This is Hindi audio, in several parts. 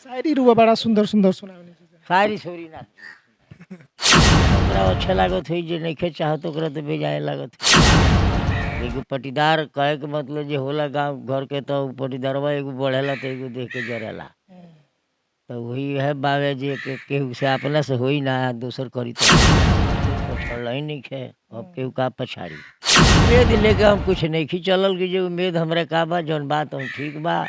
शायरी रुआ बड़ा सुंदर सुंदर सुनावनी चीज़। सारी छोरी ना ओकरा अच्छा लागत हुई जे नइखे चाहत ओकरा तो बेजाए लागत हुई। एगो पटीदार कहे के मतलब जे होला गांव घर के तो पटीदारवा एगो बढ़ेला तो एगो देख के जरेला। तो वही है बावे जे केहू से अपना से होई ना दोसर करी तो पछड़ल ही नहीं खे। अब केहू का पछाड़ी उम्मीद लेके हम कुछ नहीं चलल कि जो उम्मीद हमरा का बा जौन बात हम ठीक बा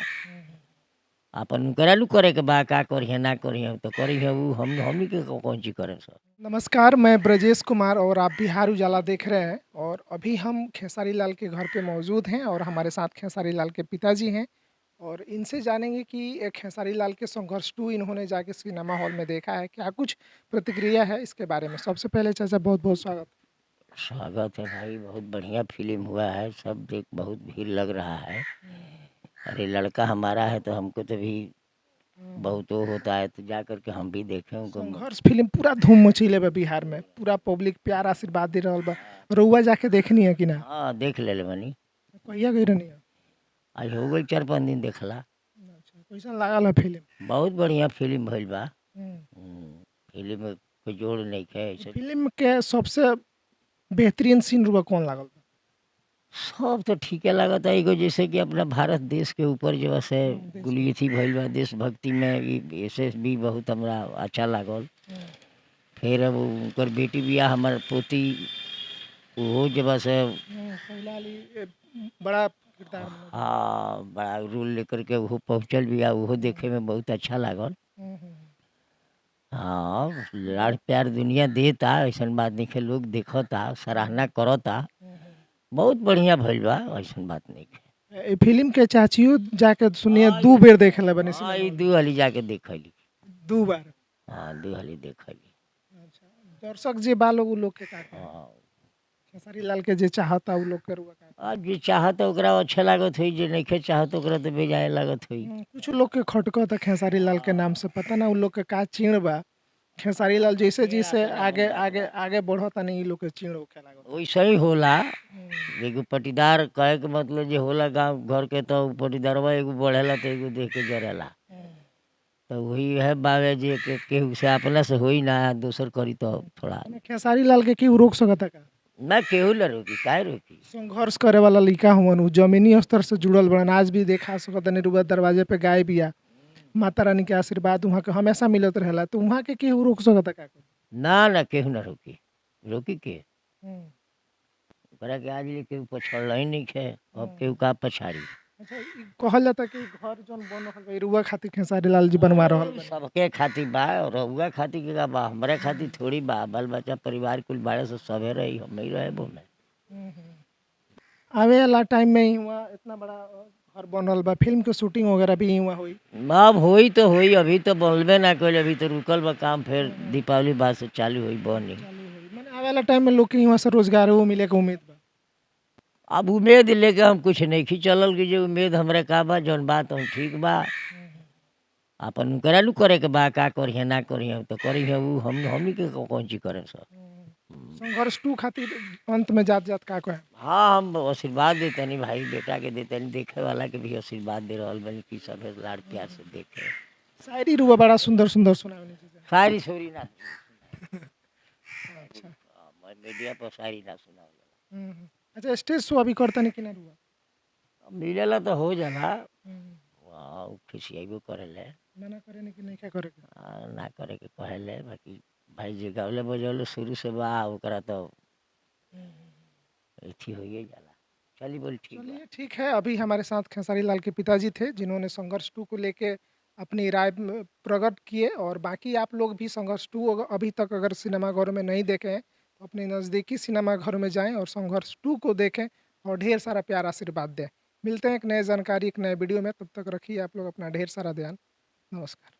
अपन करेलू करे के बा का करिए ना करिए तो करिए उ हमनी के कौन चीज करे सर। नमस्कार, मैं ब्रजेश कुमार और आप बिहार उजाला देख रहे हैं। और अभी हम खेसारी लाल के घर पे मौजूद हैं और हमारे साथ खेसारी लाल के पिताजी हैं। और इनसे जानेंगे कि खेसारी लाल के संघर्ष 2 इन्होंने जाके सिनेमा हॉल में देखा है, क्या कुछ प्रतिक्रिया है इसके बारे में। सबसे पहले चाचा बहुत बहुत स्वागत। स्वागत है भाई, बहुत बढ़िया फिल्म हुआ है, सब देख बहुत भीड़ लग रहा है। अरे लड़का हमारा है तो हमको तो भी बहुत वो होता है तो जा करके हम भी देखें उनको। संघर्ष फिल्म पूरा धूम मचीले बा बिहार में, पूरा पब्लिक प्यार आशीर्वाद दे रहा बा। रउआ जाके देखनी है कि ना? हाँ देख ले बनी, कहिया गई रहनी है? आज हो गई 4-5 दिन देखला। अच्छा, कैसा लागल है फिल्म? बहुत बढ़िया फिल्म भइल बा। हम्म। फिल्म में कोई जोड़ नहीं है ऐसे। फिल्म के सबसे बेहतरीन सीन रुआ कौन लागल बा? सब तो ठीके लागत है। एगो जैसे कि अपना भारत देश के ऊपर जो है से गुलियथी भइल बा देशभक्ति में, ऐसे भी बहुत हमरा अच्छा लागल। फिर अब उनकर बेटी बिया हमार पोती वो जब से बड़ा किरदार में। हाँ बड़ा रोल लेकर के वो पहुँचल बिया, वो देखे में बहुत अच्छा लागल। हाँ लाड़ प्यार दुनिया देता, ऐसन बात नहीं है, लोग देखता सराहना करता, बहुत बढ़िया भइल बा, ऐसन बात नहीं है। ए फिल्म के चाचियो जाके सुनिए 2 बेर देखेला बनी हाँ सिनेमा ई हॉल। 2 हाली जाके देखली। 2 बार। हाँ 2 हाली देखली। अच्छा, दर्शक जे बा लोग उ लोग के का कहे? हाँ खेसारी लाल के जे चाहता उ लोग के रुआ का कहे? अब जे चाहत ओकरा अच्छा लागत हुई, जे नइखे चाहत ओकरा तो बेजाए लागत हुई। कुछ लोग के खटकता खेसारी लाल के नाम से, पता ना उ लोग के का चिढ़ बा। खेसारी लाल जैसे जैसे आगे आगे आगे बढ़ता नहीं इ लोग के चिढ़ होखे लागल। वैसे ही होला। एगो पटीदार कहे के मतलब जे होला गांव घर के तो पटीदारवा एगो बढ़ेला तो एगो देख के जरेला। तो वही है बावे जे केहू से अपना से होई ना दोसर करी तो थोड़ा खेसारी लाल के केहू रोक सकता का? ना केहू ला रोकी काहे रोकी। संघर्ष करे वाला लइका हुवन, उ जमीनी स्तर से जुड़ल बड़न। आज भी देखा सकतनी रुआ दरवाजे पे गाय बिया, माता रानी के आशीर्वाद वहाँ के हमेशा मिलत रहेला। तो वहाँ के केहू रोक सकता का? ना ना केहू ना रोकी, रोकी के ओकरा के आज ले केहू पछड़ल ही नहीं है। अब केहू का पछाड़ी। अच्छा, इ कहल जाता कि घर जौन बन रहल बा इ रुआ खातिर खेसारी लाल जी बनवा रहल बा। सबके खातिर बा और रउआ खातिर के का बा, हमरे खातिर थोड़ी बा। बाल बच्चा परिवार कुल बाड़े से सबे रही, हम ही रहे बो में। आवे वाला टाइम में ही वहाँ इतना बड़ा घर बनल बा, फिल्म के शूटिंग वगैरह भी वहाँ हुई। अब होई तो होई, अभी तो बनबे ना कइल, अभी तो रुकल बा काम, फिर दीपावली बाद से चालू होई बनी। मैंने आवे वाला टाइम में लोग के वहाँ से रोजगार वो मिले के उम्मीद बा। अब उम्मीद लेके हम कुछ नहीं चलल कि जो उम्मीद हमरा का बा जौन बात हम ठीक बा अपन करेलू करे के बा का करिए ना करिए तो करिए उ हमनी के कौन चीज करे सर। संघर्ष 2 खातिर अंत में जात जात का कहे? हाँ हम आशीर्वाद देतनी भाई बेटा के देतनी, देखे वाला के भी आशीर्वाद दे रहल बनी कि सब लाड़ प्यार से देखे। शायरी रुआ बड़ा सुंदर सुंदर सुनावनी चीज़। सारी छोरी ना अच्छा। मैं मीडिया पर सारी ना सुना। अच्छा, स्टेज शो अभी करता नहीं कि ना रुआ? मिलेला तो हो जाला। वाह खिसियाबो करेले, मना करे नहीं कि नहीं क्या करे के? ना करे के कहेले, बाकी भाई जे गावले बजौले शुरू से बा ओकरा तो एथी होइए जाला। चली बोल ठीक बा। चलिए ठीक है। अभी हमारे साथ खेसारी लाल के पिताजी थे जिन्होंने संघर्ष 2 को लेके अपनी राय प्रकट किए। और बाकी आप लोग भी संघर्ष 2 अभी तक अगर सिनेमाघरों में नहीं देखे हैं तो अपने नज़दीकी सिनेमाघर में जाएं और संघर्ष 2 को देखें और ढेर सारा प्यार आशीर्वाद दें। मिलते हैं एक नए जानकारी एक नए वीडियो में, तब तक रखिए आप लोग अपना ढेर सारा ध्यान। नमस्कार।